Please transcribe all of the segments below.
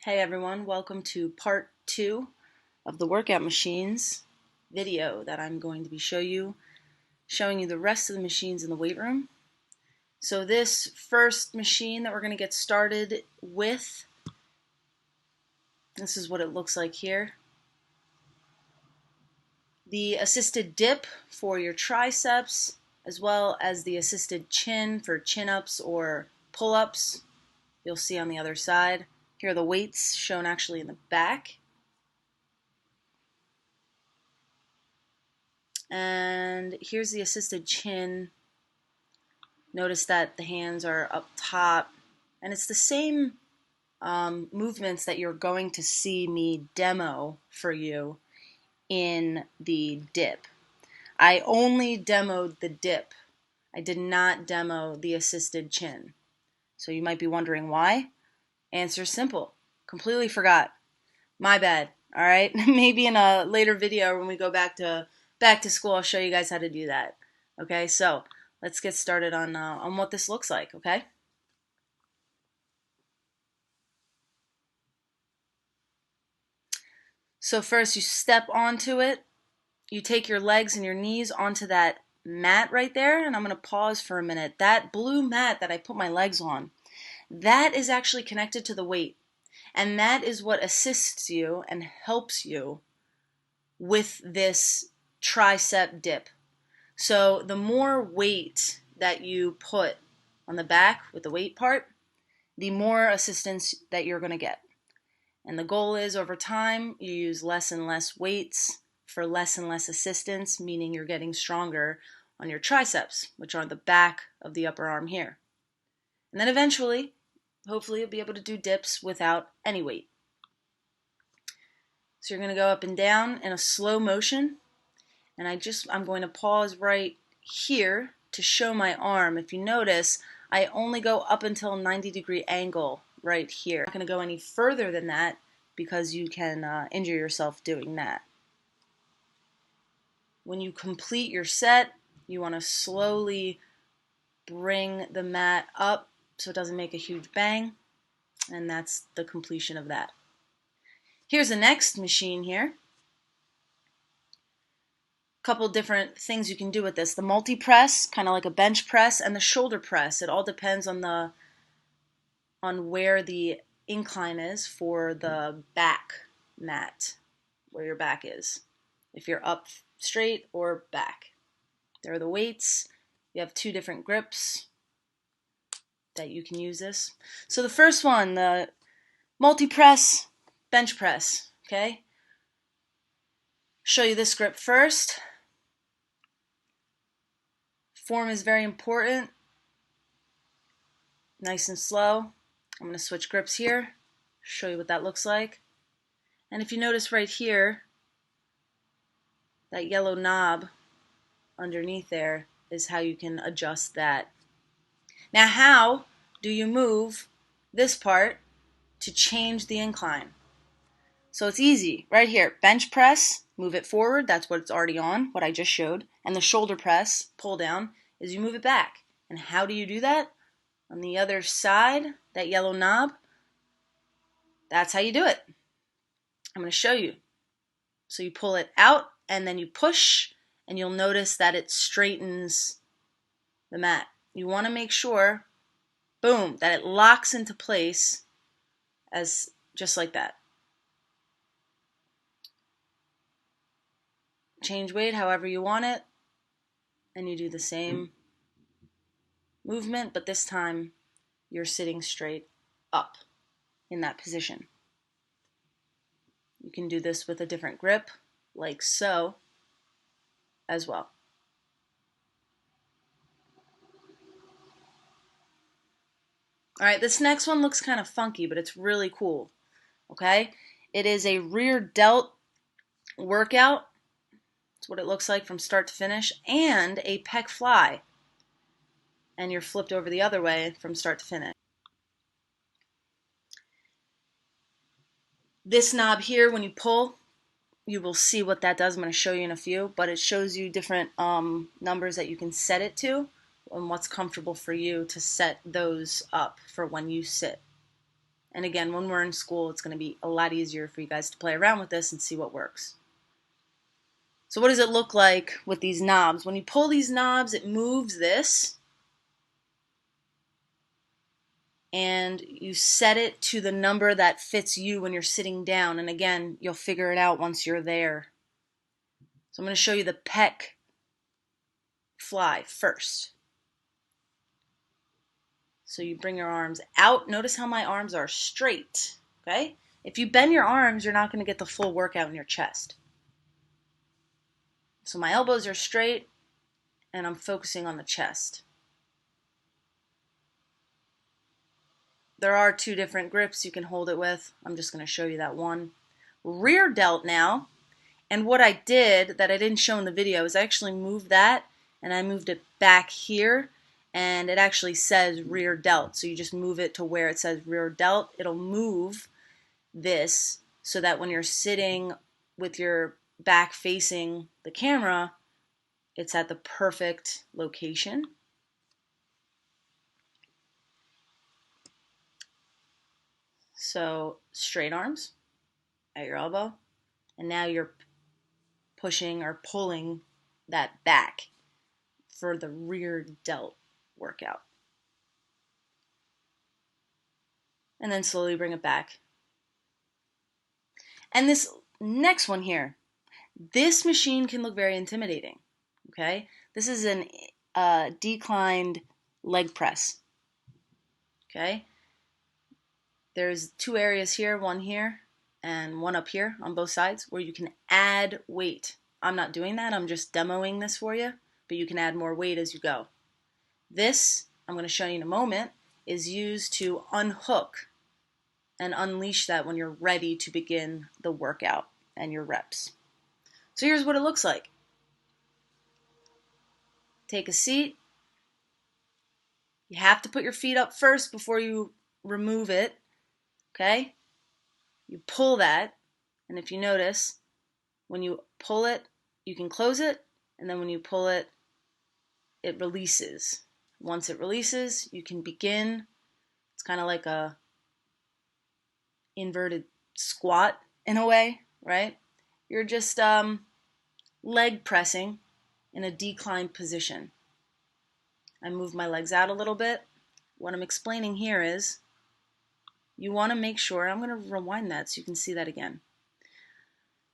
Hey everyone, welcome to part 2 of the workout machines video that I'm going to be showing you the rest of the machines in the weight room. So this first machine that we're going to get started with, this is what it looks like here. The assisted dip for your triceps, as well as the assisted chin for chin-ups or pull-ups. You'll see on the other side. Here are the weights shown actually in the back. And here's the assisted chin. Notice that the hands are up top, and it's the same movements that you're going to see me demo for you in the dip. I only demoed the dip. I did not demo the assisted chin. So you might be wondering why. Answer simple. Completely forgot. My bad. All right. Maybe in a later video when we go back to school, I'll show you guys how to do that. Okay. So let's get started on what this looks like. Okay. So first you step onto it. You take your legs and your knees onto that mat right there, and I'm going to pause for a minute. That blue mat that I put my legs on, that is actually connected to the weight, and that is what assists you and helps you with this tricep dip. So the more weight that you put on the back with the weight part, the more assistance that you're going to get. And the goal is over time, you use less and less weights for less and less assistance, meaning you're getting stronger on your triceps, which are on the back of the upper arm here. And then eventually, hopefully you'll be able to do dips without any weight. So you're going to go up and down in a slow motion. And I'm going to pause right here to show my arm. If you notice, I only go up until a 90-degree angle right here. I'm not going to go any further than that because you can injure yourself doing that. When you complete your set, you want to slowly bring the mat up so it doesn't make a huge bang, and that's the completion of that. Here's the next machine here. Couple different things you can do with this. The multi-press, kind of like a bench press, and the shoulder press. It all depends on where the incline is for the back mat, where your back is. If you're up straight or back. There are the weights. You have 2 different grips that you can use this. So the first one, the multi-press, bench press, okay? Show you this grip first. Form is very important. Nice and slow. I'm going to switch grips here, show you what that looks like. And if you notice right here, that yellow knob underneath there is how you can adjust that. Now, how do you move this part to change the incline? So it's easy. Right here, bench press, move it forward. That's what it's already on, what I just showed. And the shoulder press, pull down, is you move it back. And how do you do that? On the other side, that yellow knob, that's how you do it. I'm going to show you. So you pull it out and then you push, and you'll notice that it straightens the mat. You want to make sure, boom, that it locks into place as just like that. Change weight however you want it, and you do the same movement, but this time you're sitting straight up in that position. You can do this with a different grip, like so, as well. All right, this next one looks kind of funky, but it's really cool, okay? It is a rear delt workout. That's what it looks like from start to finish, and a pec fly. And you're flipped over the other way from start to finish. This knob here, when you pull, you will see what that does. I'm going to show you in a few, but it shows you different numbers that you can set it to and what's comfortable for you to set those up for when you sit And again, when we're in school, it's going to be a lot easier for you guys to play around with this and see what works. So what does it look like with these knobs? When you pull these knobs, it moves this. And you set it to the number that fits you when you're sitting down. And again, you'll figure it out once you're there. So I'm going to show you the peck fly first. So you bring your arms out. Notice how my arms are straight, okay? If you bend your arms, you're not going to get the full workout in your chest. So my elbows are straight, and I'm focusing on the chest. There are 2 different grips you can hold it with. I'm just going to show you that one. Rear delt now. And what I did that I didn't show in the video is I actually moved that, and I moved it back here, and it actually says rear delt. So you just move it to where it says rear delt. It'll move this so that when you're sitting with your back facing the camera, it's at the perfect location. So straight arms at your elbow, and now you're pushing or pulling that back for the rear delt workout. And then slowly bring it back. And this next one here, this machine can look very intimidating, okay? This is an declined leg press, okay? There's 2 areas here, one here, and one up here on both sides where you can add weight. I'm not doing that, I'm just demoing this for you, but you can add more weight as you go. This, I'm going to show you in a moment, is used to unhook and unleash that when you're ready to begin the workout and your reps. So here's what it looks like. Take a seat. You have to put your feet up first before you remove it, okay? You pull that, and if you notice, when you pull it, you can close it, and then when you pull it, it releases. Once it releases, you can begin. It's kind of like a inverted squat in a way, right? You're just leg pressing in a declined position. I move my legs out a little bit. What I'm explaining here is you want to make sure, I'm going to rewind that so you can see that again.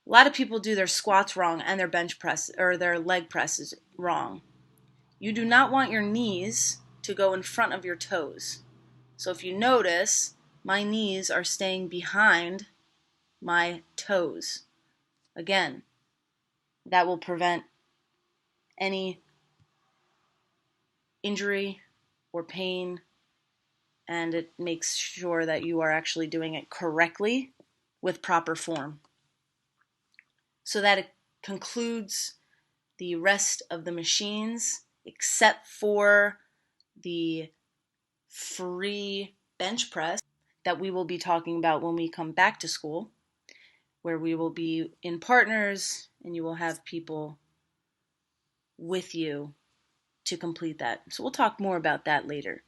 A lot of people do their squats wrong and their bench press or their leg presses wrong. You do not want your knees to go in front of your toes. So if you notice, my knees are staying behind my toes. Again, that will prevent any injury or pain, and it makes sure that you are actually doing it correctly with proper form. So that it concludes the rest of the machines except for the free bench press that we will be talking about when we come back to school, where we will be in partners and you will have people with you to complete that. So we'll talk more about that later.